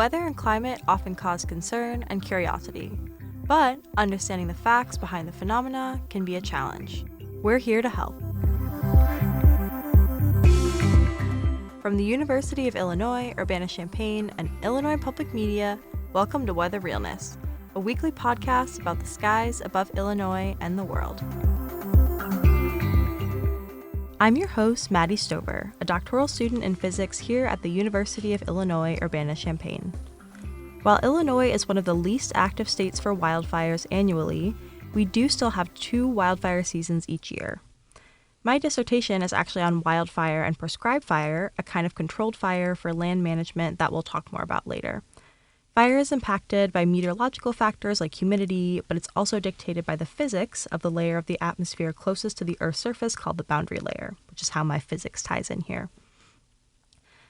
weather and climate often cause concern and curiosity, but understanding the facts behind the phenomena can be a challenge. We're here to help. From the University of Illinois, Urbana-Champaign, and Illinois Public Media, welcome to Weather Realness, a weekly podcast about the skies above Illinois and the world. I'm your host, Maddie Stover, a doctoral student in physics here at the University of Illinois, Urbana-Champaign. While Illinois is one of the least active states for wildfires annually, we do still have 2 wildfire seasons each year. My dissertation is actually on wildfire and prescribed fire, a kind of controlled fire for land management that we'll talk more about later. Fire is impacted by meteorological factors like humidity, but it's also dictated by the physics of the layer of the atmosphere closest to the Earth's surface called the boundary layer, which is how my physics ties in here.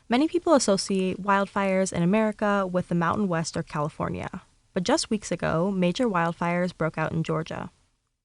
Many people associate wildfires in America with the Mountain West or California, but just weeks ago, major wildfires broke out in Georgia.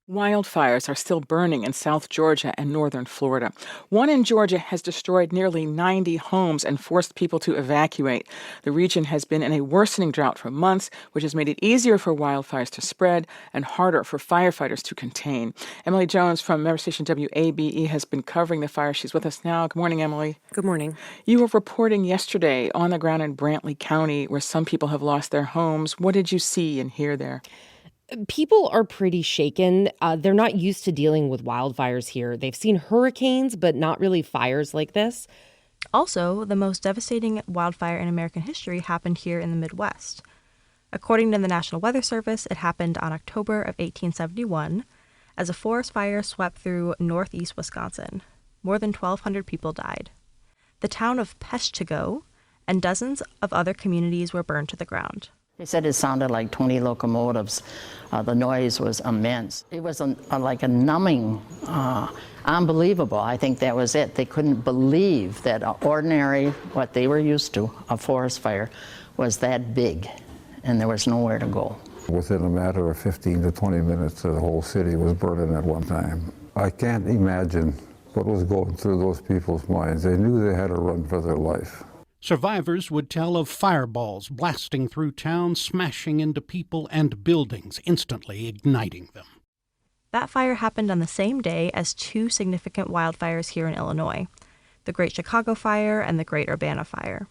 Wildfires are still burning in South Georgia and northern Florida. One in Georgia has destroyed nearly 90 homes and forced people to evacuate. The region has been in a worsening drought for months, which has made it easier for wildfires to spread and harder for firefighters to contain. Emily Jones from member station WABE has been covering the fire. She's with us now. Good morning, Emily. Good morning. You were reporting yesterday on the ground in Brantley County where some people have lost their homes. What did you see and hear there? People are pretty shaken. They're not used to dealing with wildfires here. They've seen hurricanes, but not really fires like this. Also, the most devastating wildfire in American history happened here in the Midwest. According to the National Weather Service, it happened on October of 1871 as a forest fire swept through northeast Wisconsin. More than 1,200 people died. The town of Peshtigo and dozens of other communities were burned to the ground. They said it sounded like 20 locomotives. The noise was immense. It was like a numbing, unbelievable. I think that was it. They couldn't believe that ordinary, what they were used to, a forest fire, was that big, and there was nowhere to go. Within a matter of 15 to 20 minutes, the whole city was burning at one time. I can't imagine what was going through those people's minds. They knew they had to run for their life. Survivors would tell of fireballs blasting through town, smashing into people and buildings, instantly igniting them. That fire happened on the same day as 2 significant wildfires here in Illinois, the Great Chicago Fire and the Great Urbana Fire.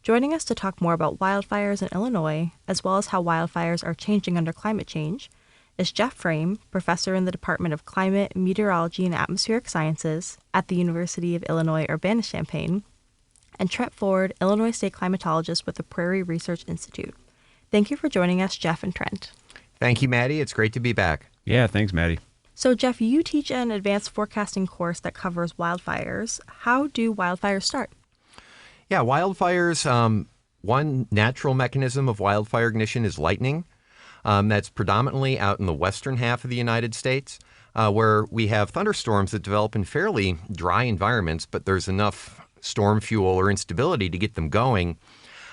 Joining us to talk more about wildfires in Illinois, as well as how wildfires are changing under climate change, is Jeff Frame, professor in the Department of Climate, Meteorology, and Atmospheric Sciences at the University of Illinois Urbana-Champaign, and Trent Ford, Illinois State climatologist with the Prairie Research Institute. Thank you for joining us, Jeff and Trent. Thank you, Maddie. It's great to be back. Yeah, thanks, Maddie. So, Jeff, you teach an advanced forecasting course that covers wildfires. How do wildfires start? Yeah, wildfires, one natural mechanism of wildfire ignition is lightning. That's predominantly out in the western half of the United States, where we have thunderstorms that develop in fairly dry environments, but there's enough storm fuel or instability to get them going.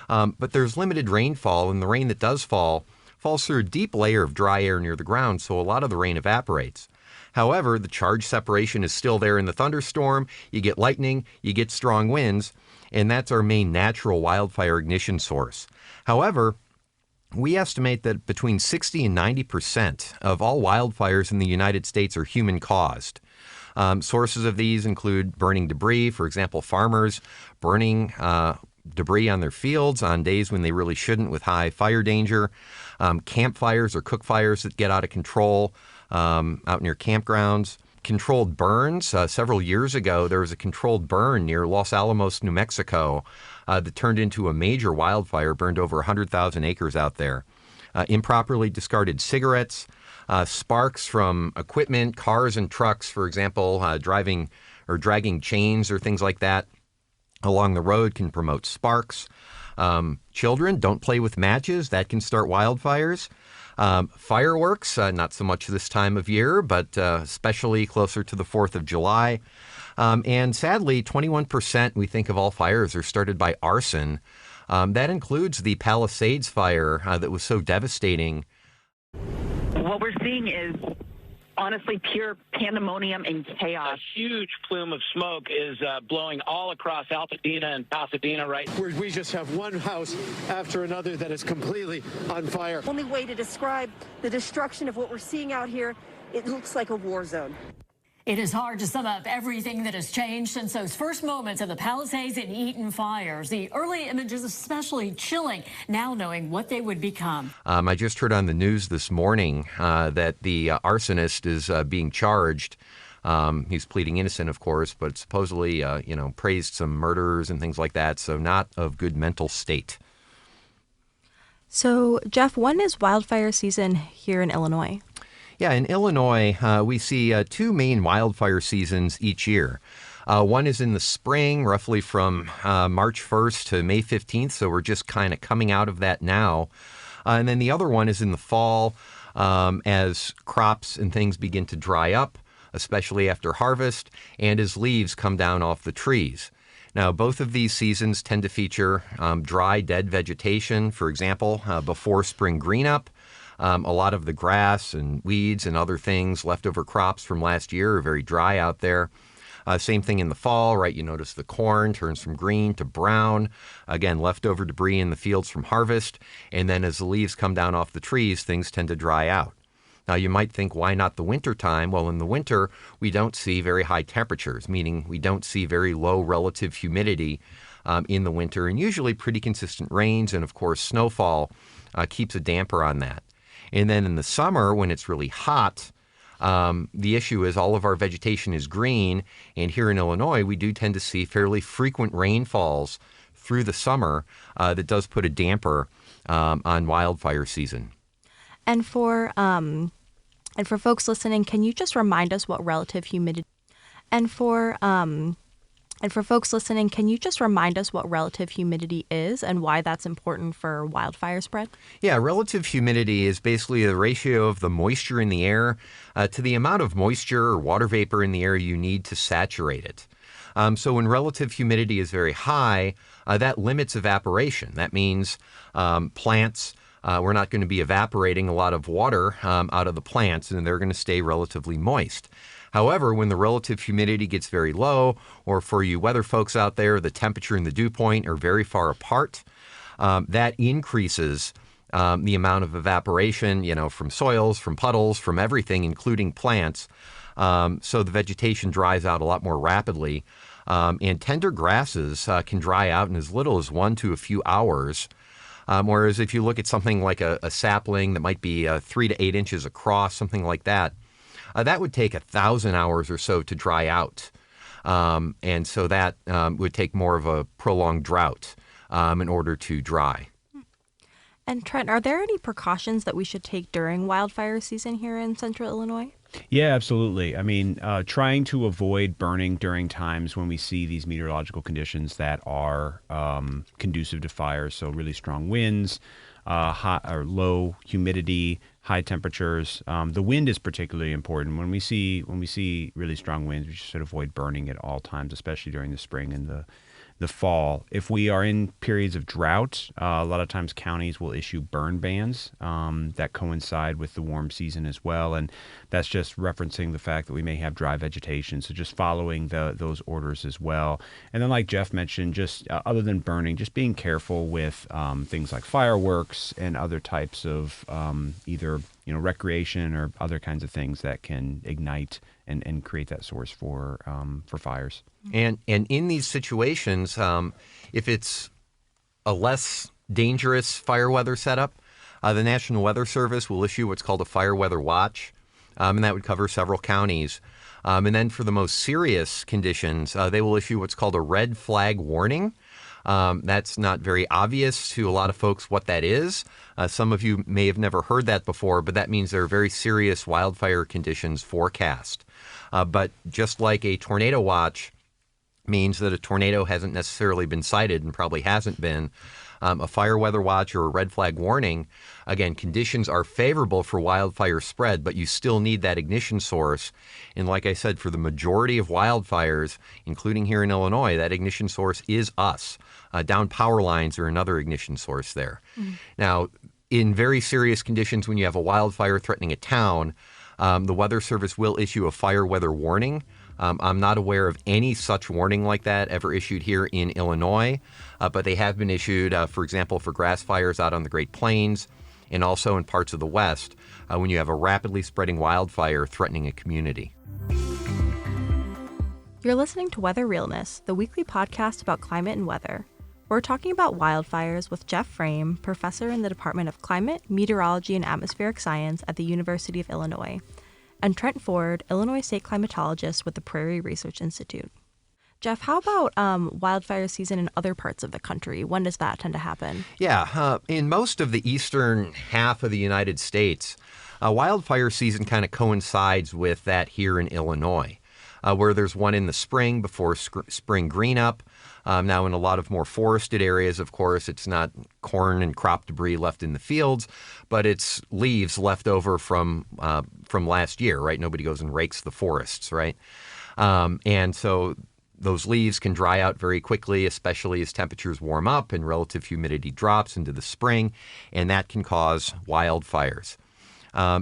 But there's limited rainfall, and the rain that does fall falls through a deep layer of dry air near the ground, so a lot of the rain evaporates. However, the charge separation is still there in the thunderstorm. You get lightning, you get strong winds, and that's our main natural wildfire ignition source. However, we estimate that between 60 and 90% of all wildfires in the United States are human-caused. Sources of these include burning debris, for example, farmers burning debris on their fields on days when they really shouldn't with high fire danger, campfires or cook fires that get out of control out near campgrounds, controlled burns. Several years ago, there was a controlled burn near Los Alamos, New Mexico, that turned into a major wildfire, burned over 100,000 acres out there. Improperly discarded cigarettes, sparks from equipment, cars and trucks, for example, driving or dragging chains or things like that along the road can promote sparks. Children, don't play with matches. That can start wildfires. Fireworks, not so much this time of year, but especially closer to the 4th of July. And sadly, 21% we think of all fires are started by arson. That includes the Palisades fire that was so devastating. What we're seeing is honestly pure pandemonium and chaos. A huge plume of smoke is blowing all across Altadena and Pasadena We just have one house after another that is completely on fire. Only way to describe the destruction of what we're seeing out here, it looks like a war zone. It is hard to sum up everything that has changed since those first moments of the Palisades and Eaton fires. The early images especially chilling, now knowing what they would become. I just heard on the news this morning that the arsonist is being charged. He's pleading innocent, of course, but supposedly, praised some murderers and things like that, so not of good mental state. So, Jeff, when is wildfire season here in Illinois? Yeah, in Illinois, we see two main wildfire seasons each year. One is in the spring, roughly from March 1st to May 15th, so we're just kind of coming out of that now. And then the other one is in the fall as crops and things begin to dry up, especially after harvest, and as leaves come down off the trees. Now, both of these seasons tend to feature dry, dead vegetation, for example, before spring greenup. A lot of the grass and weeds and other things, leftover crops from last year, are very dry out there. Same thing in the fall, right? You notice the corn turns from green to brown. Again, leftover debris in the fields from harvest. And then as the leaves come down off the trees, things tend to dry out. Now, you might think, why not the winter time? Well, in the winter, we don't see very high temperatures, meaning we don't see very low relative humidity in the winter, and usually pretty consistent rains. And of course, snowfall keeps a damper on that. And then in the summer, when it's really hot, the issue is all of our vegetation is green. And here in Illinois, we do tend to see fairly frequent rainfalls through the summer that does put a damper on wildfire season. And for folks listening, can you just remind us what relative humidity? And for folks listening, can you just remind us what relative humidity is and why that's important for wildfire spread? Yeah, relative humidity is basically the ratio of the moisture in the air to the amount of moisture or water vapor in the air you need to saturate it. So when relative humidity is very high, that limits evaporation. That means plants, we're not going to be evaporating a lot of water out of the plants, and they're going to stay relatively moist. However, when the relative humidity gets very low, or for you weather folks out there, the temperature and the dew point are very far apart, that increases the amount of evaporation, from soils, from puddles, from everything, including plants. So the vegetation dries out a lot more rapidly. And tender grasses can dry out in as little as 1 to a few hours. Whereas if you look at something like a sapling that might be 3 to 8 inches across, something like that, that would take 1,000 hours or so to dry out. And so that would take more of a prolonged drought in order to dry. And Trent, are there any precautions that we should take during wildfire season here in central Illinois? Yeah, absolutely. I mean, trying to avoid burning during times when we see these meteorological conditions that are conducive to fires. So really strong winds, hot or low humidity, high temperatures. The wind is particularly important. When we see really strong winds, we should avoid burning at all times, especially during the spring and the fall. If we are in periods of drought, a lot of times counties will issue burn bans that coincide with the warm season as well, and that's just referencing the fact that we may have dry vegetation, so just following those orders as well. And then like Jeff mentioned, just other than burning, just being careful with things like fireworks and other types of either recreation or other kinds of things that can ignite and create that source for fires. And in these situations, if it's a less dangerous fire weather setup, the National Weather Service will issue what's called a fire weather watch, and that would cover several counties. And then for the most serious conditions, they will issue what's called a red flag warning. That's not very obvious to a lot of folks what that is. Some of you may have never heard that before, but that means there are very serious wildfire conditions forecast. But just like a tornado watch means that a tornado hasn't necessarily been sighted and probably hasn't been, a fire weather watch or a red flag warning, again, conditions are favorable for wildfire spread, but you still need that ignition source. And like I said, for the majority of wildfires, including here in Illinois, that ignition source is us. Down power lines are another ignition source there. Mm-hmm. Now, in very serious conditions, when you have a wildfire threatening a town, The Weather Service will issue a fire weather warning. I'm not aware of any such warning like that ever issued here in Illinois, but they have been issued, for example, for grass fires out on the Great Plains and also in parts of the West when you have a rapidly spreading wildfire threatening a community. You're listening to Weather Realness, the weekly podcast about climate and weather. We're talking about wildfires with Jeff Frame, professor in the Department of Climate, Meteorology, and Atmospheric Science at the University of Illinois, and Trent Ford, Illinois state climatologist with the Prairie Research Institute. Jeff, how about wildfire season in other parts of the country? When does that tend to happen? Yeah, in most of the eastern half of the United States, wildfire season kind of coincides with that here in Illinois, where there's one in the spring before spring green up. Now, in a lot of more forested areas, of course, it's not corn and crop debris left in the fields, but it's leaves left over from last year, right? Nobody goes and rakes the forests, right? And so those leaves can dry out very quickly, especially as temperatures warm up and relative humidity drops into the spring, and that can cause wildfires.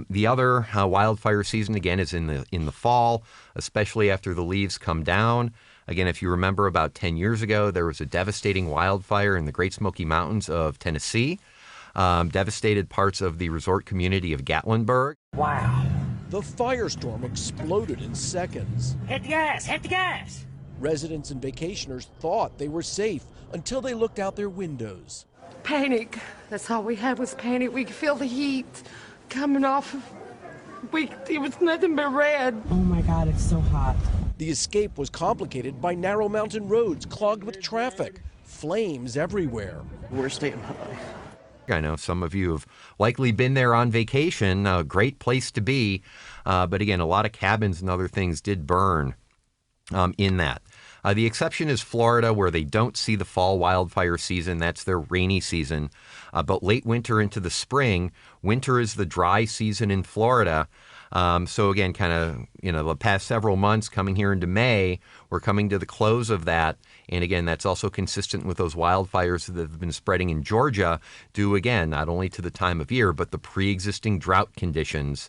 The other wildfire season, again, is in the fall, especially after the leaves come down. Again, if you remember about 10 years ago, there was a devastating wildfire in the Great Smoky Mountains of Tennessee, devastated parts of the resort community of Gatlinburg. Wow. The firestorm exploded in seconds. Hit the gas! Hit the gas! Residents and vacationers thought they were safe until they looked out their windows. Panic. That's all we had was panic. We could feel the heat coming off. It was nothing but red. Oh my God, it's so hot. The escape was complicated by narrow mountain roads clogged with traffic, flames everywhere. Worst day of my life. I know some of you have likely been there on vacation, a great place to be. But again, a lot of cabins and other things did burn in that. The exception is Florida, where they don't see the fall wildfire season. That's their rainy season. But late winter into the spring, winter is the dry season in Florida. So again, kind of, the past several months coming here into May, we're coming to the close of that. And again, that's also consistent with those wildfires that have been spreading in Georgia, due again, not only to the time of year, but the pre-existing drought conditions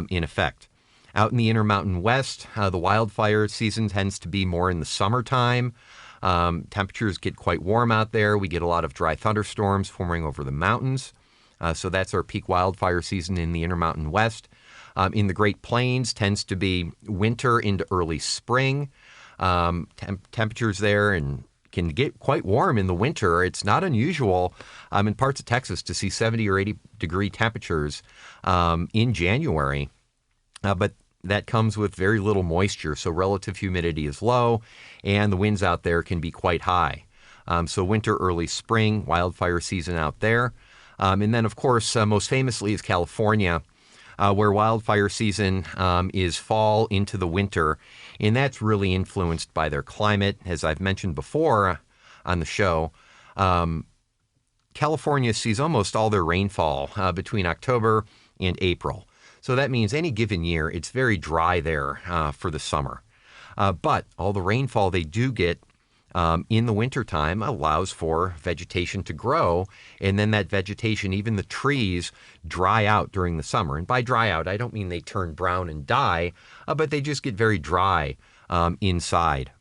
in effect. Out in the Intermountain West, the wildfire season tends to be more in the summertime. Temperatures get quite warm out there. We get a lot of dry thunderstorms forming over the mountains. So that's our peak wildfire season in the Intermountain West. In the Great Plains tends to be winter into early spring. Temperatures there and can get quite warm in the winter. It's not unusual in parts of Texas to see 70 or 80 degree temperatures in January. But that comes with very little moisture, so relative humidity is low, and the winds out there can be quite high. So winter, early spring, wildfire season out there. And then, of course, most famously is California, where wildfire season is fall into the winter, and that's really influenced by their climate. As I've mentioned before on the show, California sees almost all their rainfall between October and April. So that means any given year, it's very dry there for the summer. But all the rainfall they do get in the wintertime allows for vegetation to grow. And then that vegetation, even the trees, dry out during the summer. And by dry out, I don't mean they turn brown and die, but they just get very dry inside.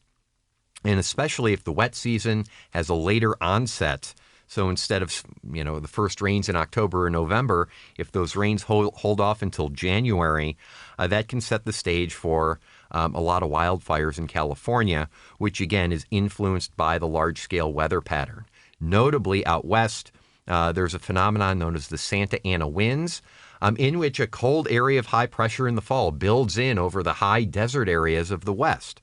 And especially if the wet season has a later onset. So instead of, the first rains in October or November, if those rains hold off until January, that can set the stage for a lot of wildfires in California, which again is influenced by the large-scale weather pattern. Notably out west, there's a phenomenon known as the Santa Ana winds, in which a cold area of high pressure in the fall builds in over the high desert areas of the west.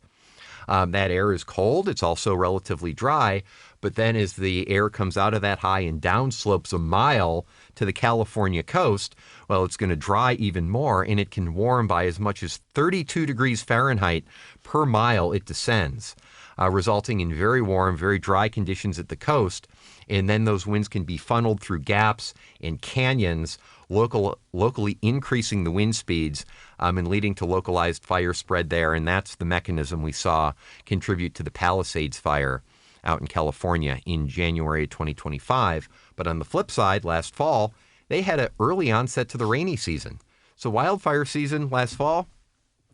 That air is cold. It's also relatively dry. But then as the air comes out of that high and downslopes a mile to the California coast, well, it's going to dry even more, and it can warm by as much as 32 degrees Fahrenheit per mile it descends, resulting in very warm, very dry conditions at the coast. And then those winds can be funneled through gaps and canyons, locally increasing the wind speeds and leading to localized fire spread there. And that's the mechanism we saw contribute to the Palisades fire out in California in January 2025. But on the flip side, last fall, they had an early onset to the rainy season. So wildfire season last fall,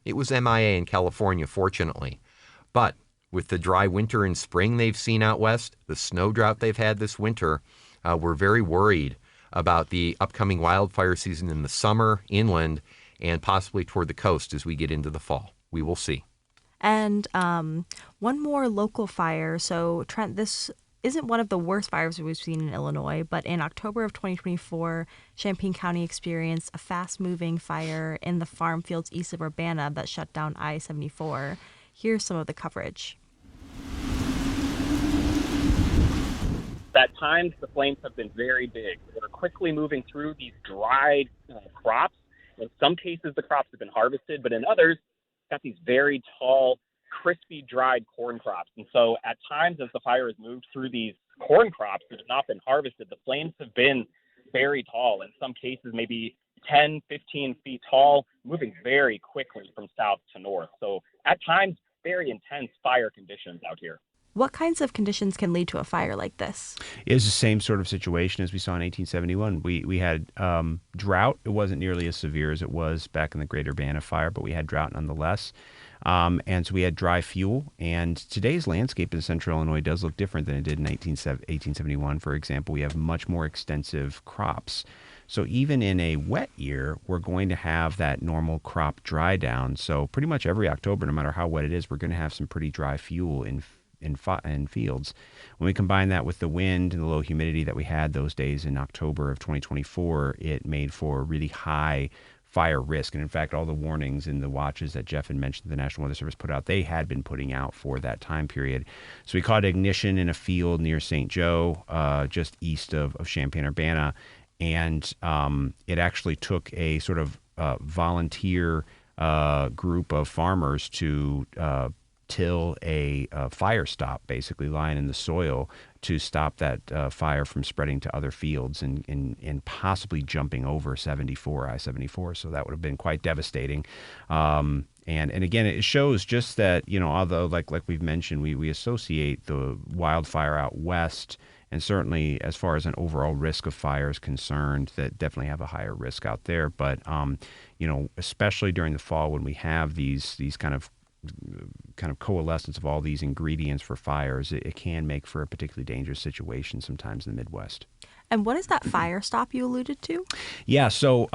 it was MIA in California, fortunately. But with the dry winter and spring they've seen out west, the snow drought they've had this winter, we're very worried about the upcoming wildfire season in the summer, inland, and possibly toward the coast as we get into the fall. We will see. And one more local fire. So, Trent, this isn't one of the worst fires we've seen in Illinois, but in October of 2024, Champaign County experienced a fast-moving fire in the farm fields east of Urbana that shut down I-74. Here's some of the coverage. At times, the flames have been very big. They're quickly moving through these dried crops. In some cases, the crops have been harvested, but in others, got these very tall, crispy, dried corn crops. And so at times, as the fire has moved through these corn crops that have not been harvested, the flames have been very tall. In some cases, maybe 10, 15 feet tall, moving very quickly from south to north. So at times, very intense fire conditions out here. What kinds of conditions can lead to a fire like this? It was the same sort of situation as we saw in 1871. We had drought. It wasn't nearly as severe as it was back in the Great Urbana fire, but we had drought nonetheless. And so we had dry fuel. And today's landscape in central Illinois does look different than it did in 1871. For example, we have much more extensive crops. So even in a wet year, we're going to have that normal crop dry down. So pretty much every October, no matter how wet it is, we're going to have some pretty dry fuel in fields. When we combine that with the wind and the low humidity that we had those days in October of 2024, it made for really high fire risk. And in fact, all the warnings in the watches that Jeff had mentioned the National Weather Service put out, they had been putting out for that time period. So we caught ignition in a field near St. Joe, just east of Champaign-Urbana. And it actually took a sort of volunteer group of farmers to till a fire stop, basically lying in the soil to stop that fire from spreading to other fields and possibly jumping over I-74. So that would have been quite devastating. And again, it shows just that, although like we've mentioned, we associate the wildfire out west, and certainly as far as an overall risk of fire is concerned, that definitely have a higher risk out there. But, especially during the fall when we have these kind of coalescence of all these ingredients for fires, it can make for a particularly dangerous situation sometimes in the Midwest. And what is that fire stop you alluded to? Yeah, so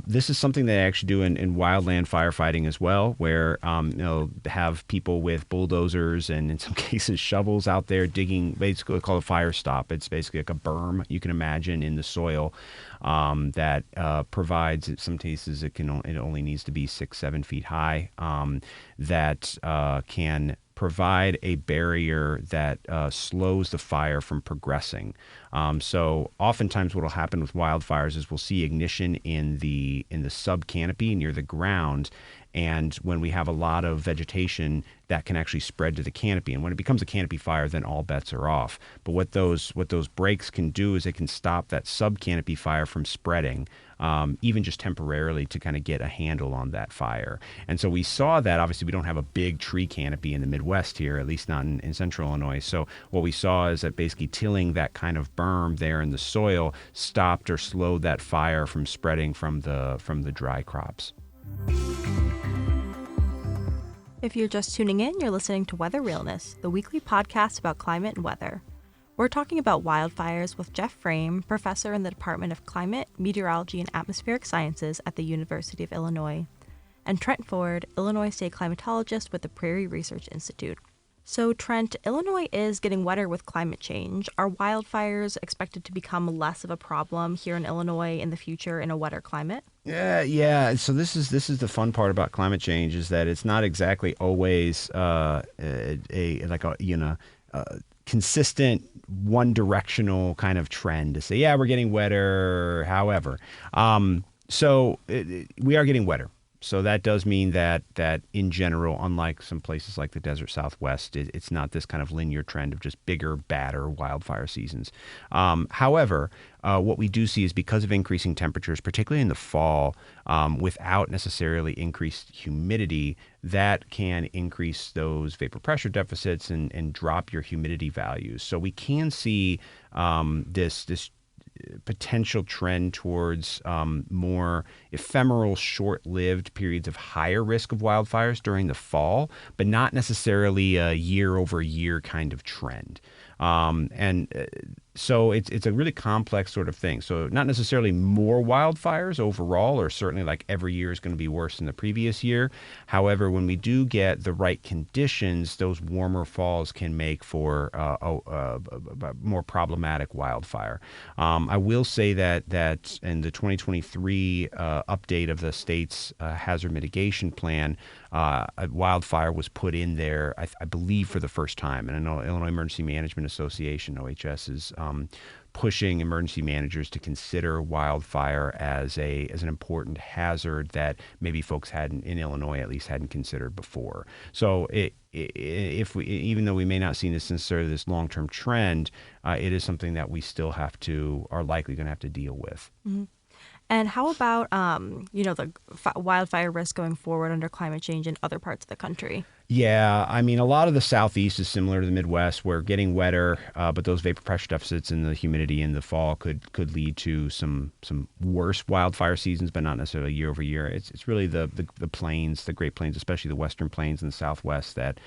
this is something they actually do in wildland firefighting as well, where have people with bulldozers and in some cases shovels out there digging, basically called a fire stop. It's basically like a berm you can imagine in the soil that provides, in some cases it only needs to be 6-7 feet high, that can provide a barrier that slows the fire from progressing. So oftentimes what will happen with wildfires is we'll see ignition in the sub canopy near the ground. And when we have a lot of vegetation, that can actually spread to the canopy. And when it becomes a canopy fire, then all bets are off. But what those breaks can do is they can stop that sub-canopy fire from spreading, even just temporarily, to kind of get a handle on that fire. And so we saw that. Obviously, we don't have a big tree canopy in the Midwest here, at least not in central Illinois. So what we saw is that basically tilling that kind of berm there in the soil stopped or slowed that fire from spreading from the dry crops. If you're just tuning in, you're listening to Weather Realness, the weekly podcast about climate and weather. We're talking about wildfires with Jeff Frame, professor in the Department of Climate, Meteorology, and Atmospheric Sciences at the University of Illinois, and Trent Ford, Illinois state climatologist with the Prairie Research Institute. So, Trent, Illinois is getting wetter with climate change. Are wildfires expected to become less of a problem here in Illinois in the future in a wetter climate? Yeah. So this is the fun part about climate change, is that it's not exactly always consistent, one-directional kind of trend to say, yeah, we're getting wetter. However, we are getting wetter. So that does mean that in general, unlike some places like the desert Southwest, it's not this kind of linear trend of just bigger, badder wildfire seasons. However, what we do see is because of increasing temperatures, particularly in the fall, without necessarily increased humidity, that can increase those vapor pressure deficits and drop your humidity values. So we can see this potential trend towards more ephemeral, short-lived periods of higher risk of wildfires during the fall, but not necessarily a year-over-year kind of trend. So it's a really complex sort of thing. So not necessarily more wildfires overall, or certainly like every year is going to be worse than the previous year. However, when we do get the right conditions, those warmer falls can make for a more problematic wildfire. I will say that in the 2023 update of the state's hazard mitigation plan, a wildfire was put in there, I believe, for the first time. And I know Illinois Emergency Management Association, OHS, is pushing emergency managers to consider wildfire as an important hazard that maybe folks in Illinois at least hadn't considered before. So even though we may not see this necessarily this long-term trend, it is something that we still are likely going to have to deal with. Mm-hmm. And how about, the wildfire risk going forward under climate change in other parts of the country? Yeah, I mean, a lot of the Southeast is similar to the Midwest, where getting wetter, but those vapor pressure deficits and the humidity in the fall could lead to some worse wildfire seasons, but not necessarily year over year. It's really the plains, the Great Plains, especially the Western Plains and the Southwest, that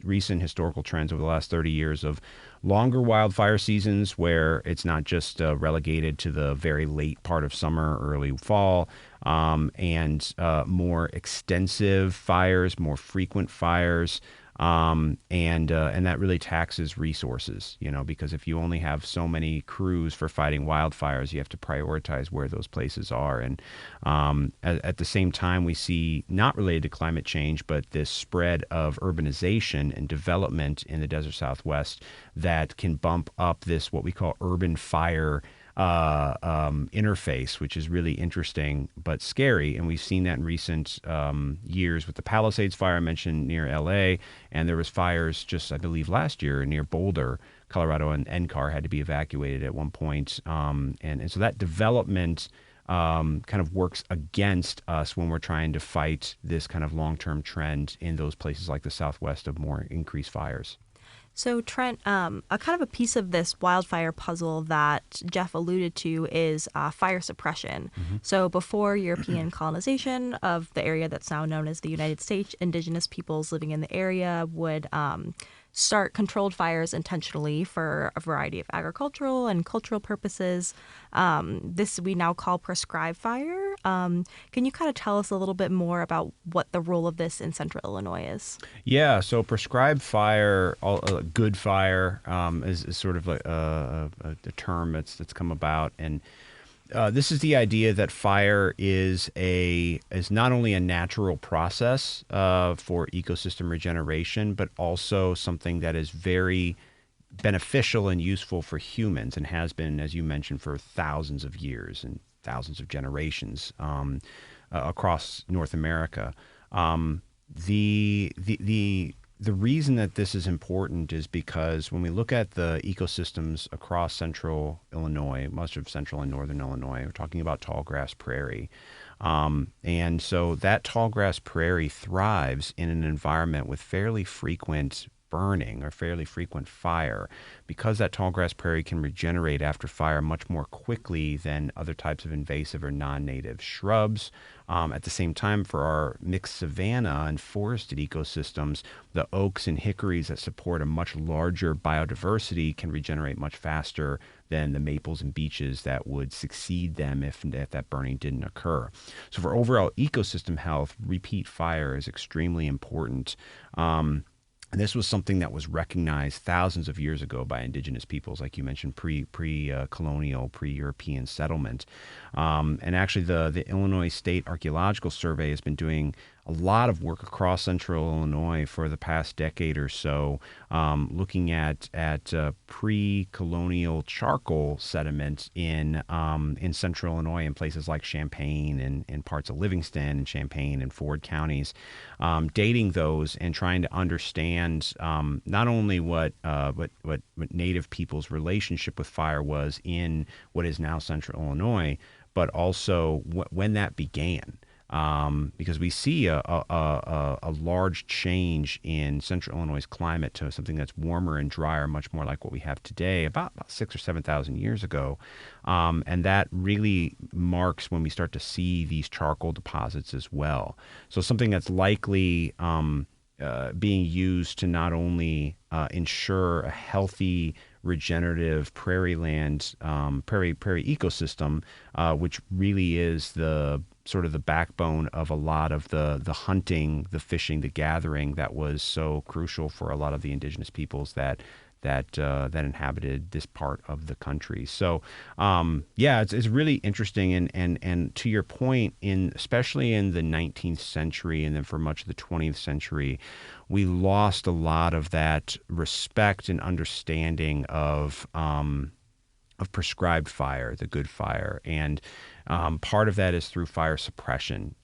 recent historical trends over the last 30 years of longer wildfire seasons where it's not just relegated to the very late part of summer, early fall, and more extensive fires, more frequent fires, and that really taxes resources, because if you only have so many crews for fighting wildfires, you have to prioritize where those places are. And at the same time, we see, not related to climate change, but this spread of urbanization and development in the desert Southwest that can bump up this, what we call urban fire interface, which is really interesting but scary. And we've seen that in recent years with the Palisades fire I mentioned near LA, and there was fires just, I believe, last year near Boulder, Colorado, and NCAR had to be evacuated at one point. And so that development kind of works against us when we're trying to fight this kind of long-term trend in those places like the Southwest of more increased fires. So, Trent, a kind of a piece of this wildfire puzzle that Jeff alluded to is fire suppression. Mm-hmm. So before European colonization of the area that's now known as the United States, indigenous peoples living in the area would start controlled fires intentionally for a variety of agricultural and cultural purposes. This we now call prescribed fire. Can you kind of tell us a little bit more about what the role of this in Central Illinois is? Yeah, so prescribed fire, good fire, is sort of a term that's come about, and this is the idea that fire is not only a natural process for ecosystem regeneration, but also something that is very beneficial and useful for humans, and has been, as you mentioned, for thousands of years and thousands of generations across North America. The reason that this is important is because when we look at the ecosystems across central Illinois, much of central and northern Illinois, we're talking about tallgrass prairie. And so that tallgrass prairie thrives in an environment with fairly frequent burning or fairly frequent fire, because that tallgrass prairie can regenerate after fire much more quickly than other types of invasive or non-native shrubs. At the same time, for our mixed savanna and forested ecosystems, the oaks and hickories that support a much larger biodiversity can regenerate much faster than the maples and beeches that would succeed them if that burning didn't occur. So for overall ecosystem health, repeat fire is extremely important. And this was something that was recognized thousands of years ago by indigenous peoples, like you mentioned, pre-colonial, pre-European settlement. And actually, the Illinois State Archaeological Survey has been doing a lot of work across central Illinois for the past decade or so, looking at pre-colonial charcoal sediment in central Illinois in places like Champaign and in parts of Livingston and Champaign and Ford counties, dating those and trying to understand not only what Native people's relationship with fire was in what is now central Illinois, but also when that began. because we see a large change in central Illinois' climate to something that's warmer and drier, much more like what we have today, about 6,000 or 7,000 years ago. And that really marks when we start to see these charcoal deposits as well. So something that's likely being used to not only ensure a healthy, regenerative prairie land, prairie ecosystem, which really is the sort of the backbone of a lot of the hunting, the fishing, the gathering that was so crucial for a lot of the indigenous peoples that inhabited this part of the country. So, it's really interesting. And to your point, especially in the 19th century and then for much of the 20th century, we lost a lot of that respect and understanding of prescribed fire, the good fire. And part of that is through fire suppression.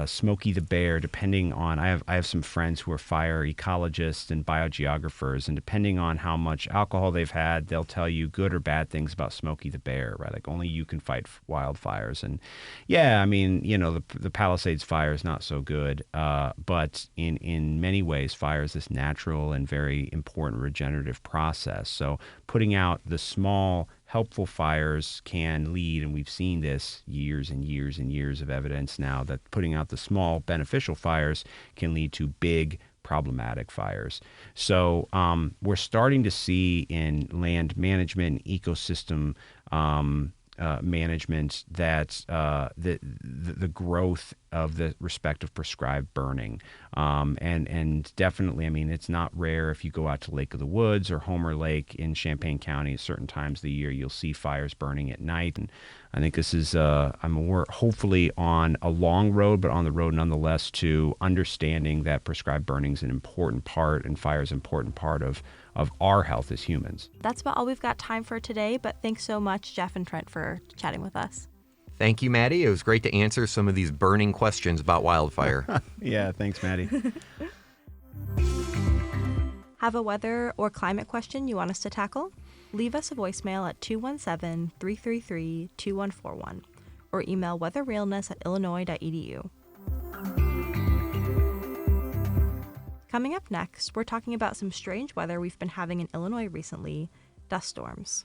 Smokey the Bear, depending on, I have some friends who are fire ecologists and biogeographers, and depending on how much alcohol they've had, they'll tell you good or bad things about Smokey the Bear, right? Like only you can fight wildfires. And yeah, I mean, the Palisades fire is not so good, but in many ways, fire is this natural and very important regenerative process. So putting out the small helpful fires can lead, and we've seen this years and years and years of evidence now, that putting out the small beneficial fires can lead to big problematic fires. So we're starting to see in land management, ecosystem management, that the growth of the respective prescribed burning. And definitely, I mean, it's not rare if you go out to Lake of the Woods or Homer Lake in Champaign County at certain times of the year, you'll see fires burning at night. And I think this is, we're hopefully on a long road, but on the road nonetheless to understanding that prescribed burning is an important part, and fire is an important part of our health as humans. That's about all we've got time for today, but thanks so much, Jeff and Trent, for chatting with us. Thank you, Maddie. It was great to answer some of these burning questions about wildfire. Yeah, thanks, Maddie. Have a weather or climate question you want us to tackle? Leave us a voicemail at 217-333-2141 or email weatherrealness@illinois.edu. Coming up next, we're talking about some strange weather we've been having in Illinois recently, dust storms.